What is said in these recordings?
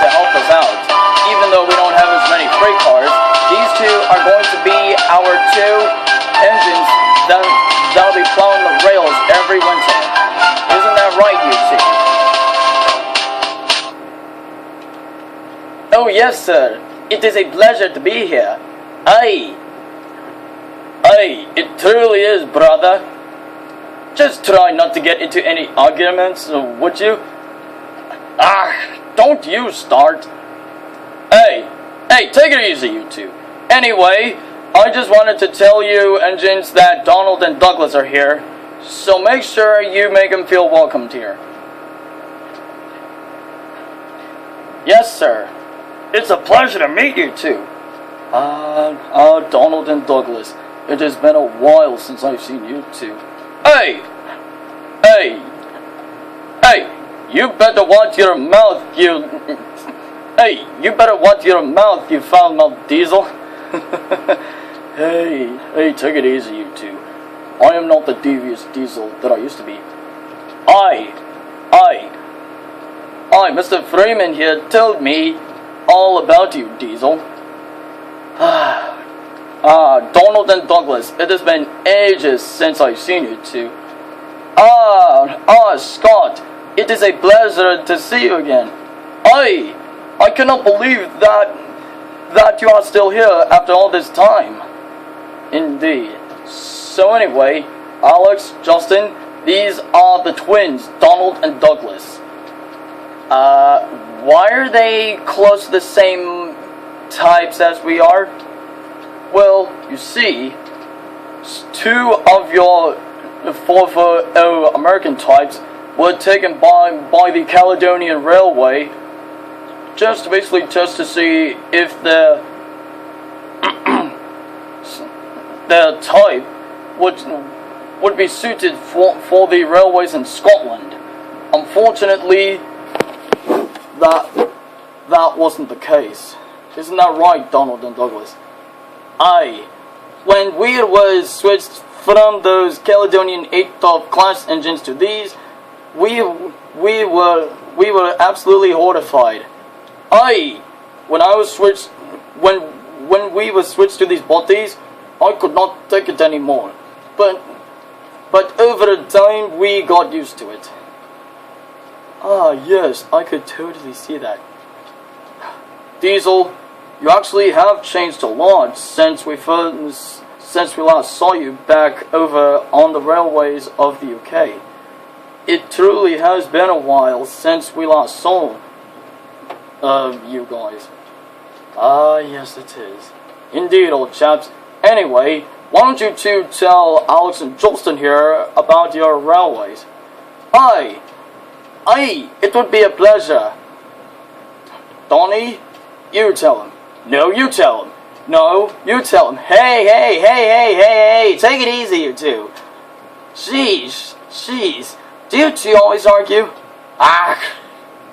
to help us out. Even though we don't have as many freight cars, these two are going to be our two engines that'll be plowing the rails every winter. Isn't that right, you two? Oh yes, sir. It is a pleasure to be here. Aye, it truly is, brother. Just try not to get into any arguments, would you? Don't you start. Hey, take it easy, you two. Anyway, I just wanted to tell you, engines, that Donald and Douglas are here, so make sure you make them feel welcomed here. Yes, sir. It's a pleasure to meet you two. Donald and Douglas, it has been a while since I've seen you two. Hey, you better watch your mouth, you better watch your mouth, you foul-mouthed diesel. Hey, take it easy, you two. I am not the devious diesel that I used to be. Mr. Freeman here told me all about you, Diesel. Donald and Douglas, it has been ages since I've seen you two. Scott, it is a pleasure to see you again. I cannot believe that you are still here after all this time. Indeed. So anyway, Alex, Justin, these are the twins, Donald and Douglas. Why are they close to the same types as we are? Well, you see, two of your 440 American types were taken by the Caledonian Railway just to see if their type would be suited for the railways in Scotland. Unfortunately, that wasn't the case. Isn't that right, Donald and Douglas? When we was switched from those Caledonian 8th top class engines to these, we were absolutely horrified. When we were switched to these bodies, I could not take it anymore. But over time we got used to it. Yes, I could totally see that. Diesel, you actually have changed a lot since we last saw you back over on the railways of the UK. It truly has been a while since we last saw you guys. Yes it is. Indeed, old chaps. Anyway, why don't you two tell Alex and Justin here about your railways? It would be a pleasure. Donnie, you tell him. No, you tell him. No, you tell him. Hey, take it easy, you two. Jeez, do you two always argue?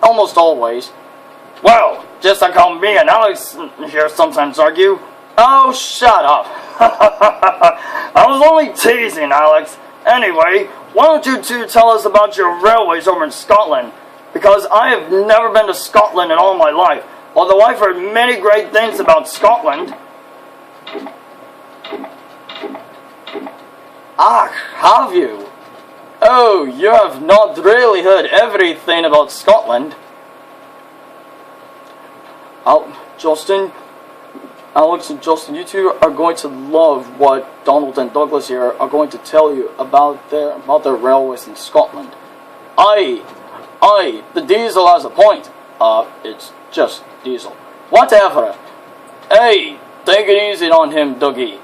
Almost always. Well, just like how me and Alex here sometimes argue. Oh, shut up. I was only teasing, Alex. Anyway, why don't you two tell us about your railways over in Scotland? Because I have never been to Scotland in all my life, although I've heard many great things about Scotland. Have you? Oh, you have not really heard everything about Scotland. Alex and Justin, you two are going to love what Donald and Douglas here are going to tell you about their railways in Scotland. The Diesel has a point. It's just Diesel. Whatever. Hey, take it easy on him, Dougie.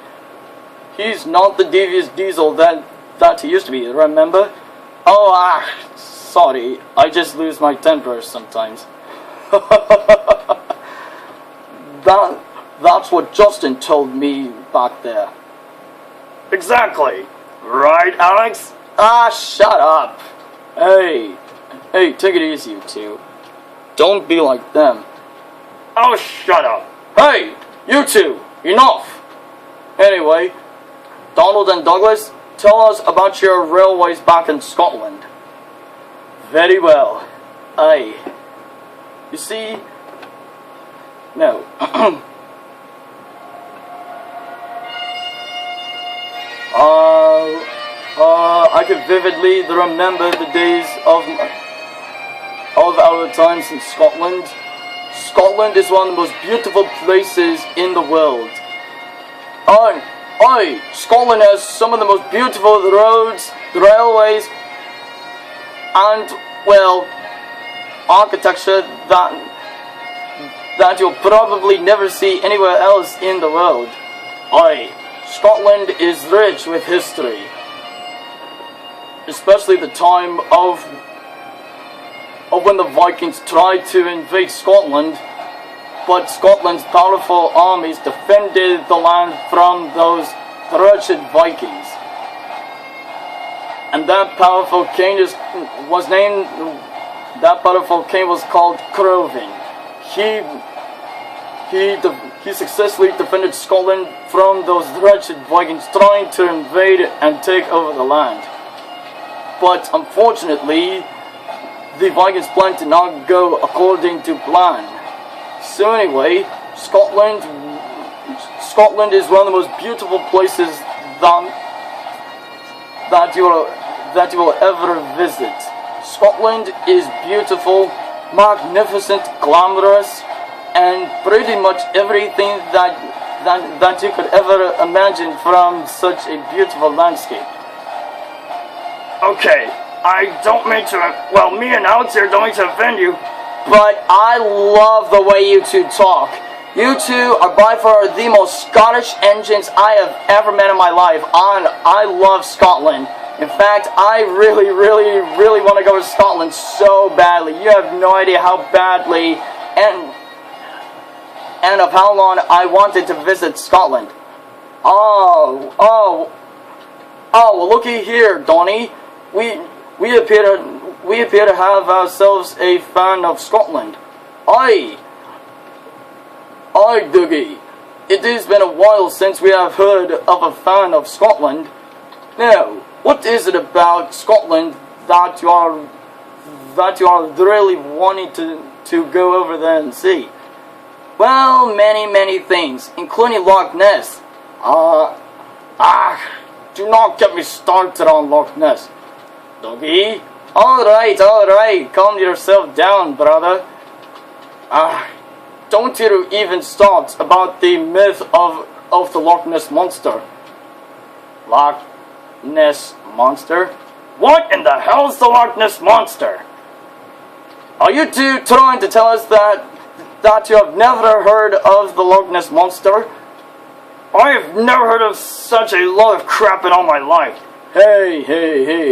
He's not the devious Diesel that he used to be, remember? Sorry, I just lose my temper sometimes. That's what Justin told me back there. Exactly. Right, Alex? Shut up. Hey, take it easy, you two. Don't be like them. Oh, shut up. Hey, you two, enough. Anyway, Donald and Douglas, tell us about your railways back in Scotland. Very well. You see, No. I can vividly remember the days of our times in Scotland. Scotland is one of the most beautiful places in the world. Scotland has some of the most beautiful roads, railways, and, well, architecture that you'll probably never see anywhere else in the world. Scotland is rich with history, especially the time of when the Vikings tried to invade Scotland, but Scotland's powerful armies defended the land from those wretched Vikings. And that powerful king was called Crowin. He successfully defended Scotland from those wretched Vikings trying to invade and take over the land. But unfortunately, the Vikings' plan did not go according to plan. So anyway, Scotland is one of the most beautiful places that you will ever visit. Scotland is beautiful, magnificent, glamorous, and pretty much everything that you could ever imagine from such a beautiful landscape. Okay, I don't mean to, well, me and Alex here don't mean to offend you, but I love the way you two talk. You two are by far the most Scottish engines I have ever met in my life, and I love Scotland. In fact, I really, really, really want to go to Scotland so badly. You have no idea how badly and of how long I wanted to visit Scotland. Well, looky here, Donnie. We appear to have ourselves a fan of Scotland. Aye, Dougie. It has been a while since we have heard of a fan of Scotland. Now, what is it about Scotland that you are really wanting to go over there and see? Well, many things, including Loch Ness. Do not get me started on Loch Ness, Dougie. Alright, calm yourself down, brother. Don't you even start about the myth of the Loch Ness Monster. Loch Ness Monster? What in the hell is the Loch Ness Monster? Are you two trying to tell us that you have never heard of the Loch Ness Monster? I have never heard of such a lot of crap in all my life. Hey,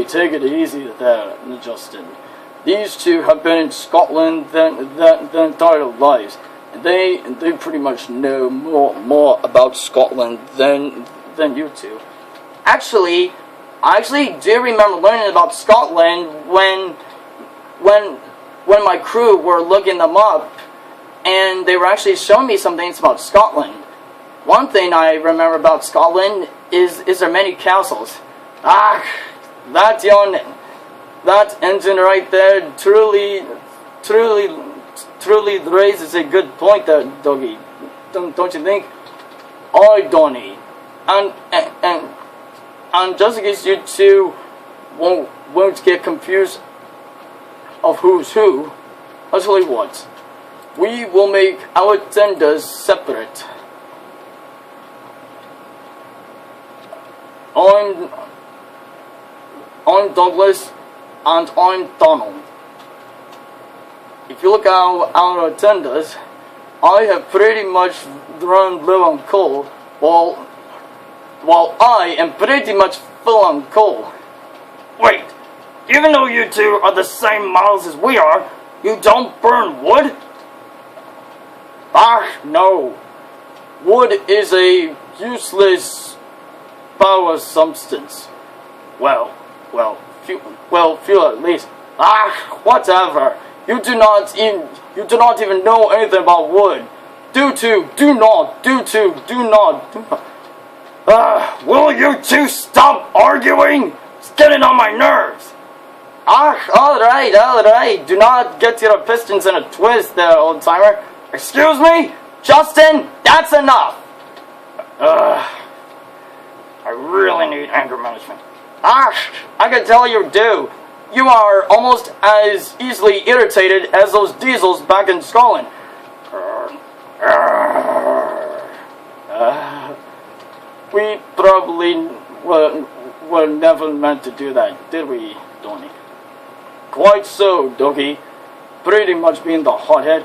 take it easy there, Justin. These two have been in Scotland their entire lives, and they pretty much know more about Scotland than you two. Actually, I actually do remember learning about Scotland when my crew were looking them up, and they were actually showing me some things about Scotland. One thing I remember about Scotland is their many castles. That engine right there truly raises a good point there, Dougie. Don't you think? Aye, Donnie. And just in case you two won't get confused of who's who, I'll tell you what. We will make our tenders separate. I'm Douglas, and I'm Donald. If you look at our tenders, I have pretty much run low on coal, while I am pretty much full on coal. Wait, even though you two are the same models as we are, you don't burn wood? No. Wood is a useless power substance. Well, fuel at least. Whatever. You do not even know anything about wood. Do not. Will you two stop arguing? It's getting on my nerves. Alright. Do not get your pistons in a twist there, old timer. Excuse me? Justin, that's enough! I really need anger management. I can tell you do. You are almost as easily irritated as those diesels back in Scotland. We probably were never meant to do that, did we, Donnie? Quite so, Dougie. Pretty much being the hothead.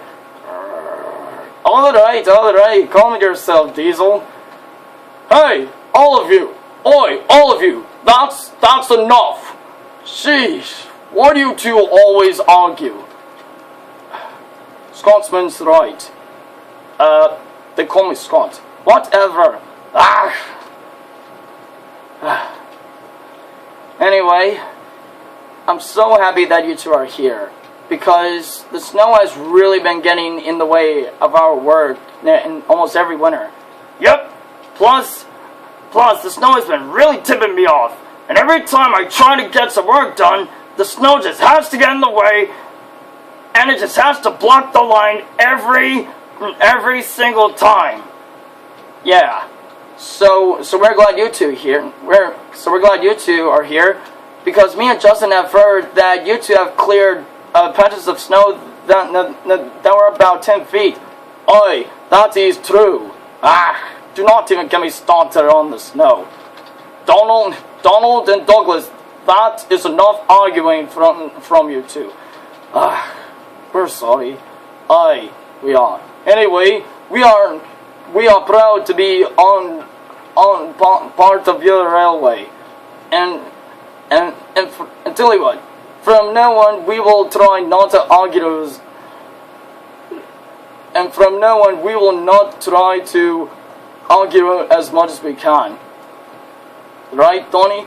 Alright, calm yourself, Diesel. Hey, all of you! Oi, all of you! That's enough! Sheesh, why do you two always argue? Scotsman's right. They call me Scott. Whatever. Anyway, I'm so happy that you two are here, because the snow has really been getting in the way of our work in almost every winter. Yep, plus the snow has been really tipping me off, and every time I try to get some work done, the snow just has to get in the way, and it just has to block the line every single time. Yeah. So we're glad you two here. We're glad you two are here, because me and Justin have heard that you two have cleared patches of snow that were about 10 feet. Oi, that is true. Do not even get me started on the snow. Donald and Douglas, that is enough arguing from you two. We're sorry. We are. Anyway, we are proud to be on part of your railway, and tell you what, from now on we will try not to argue, and from now on we will not try to argue as much as we can. Right, Donnie?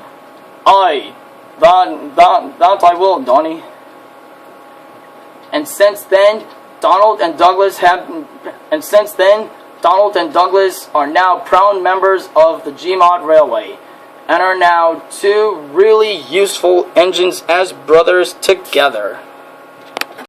That I will, Donnie. And since then, Donald and Douglas are now proud members of the Gmod Railway, and are now two really useful engines as brothers together.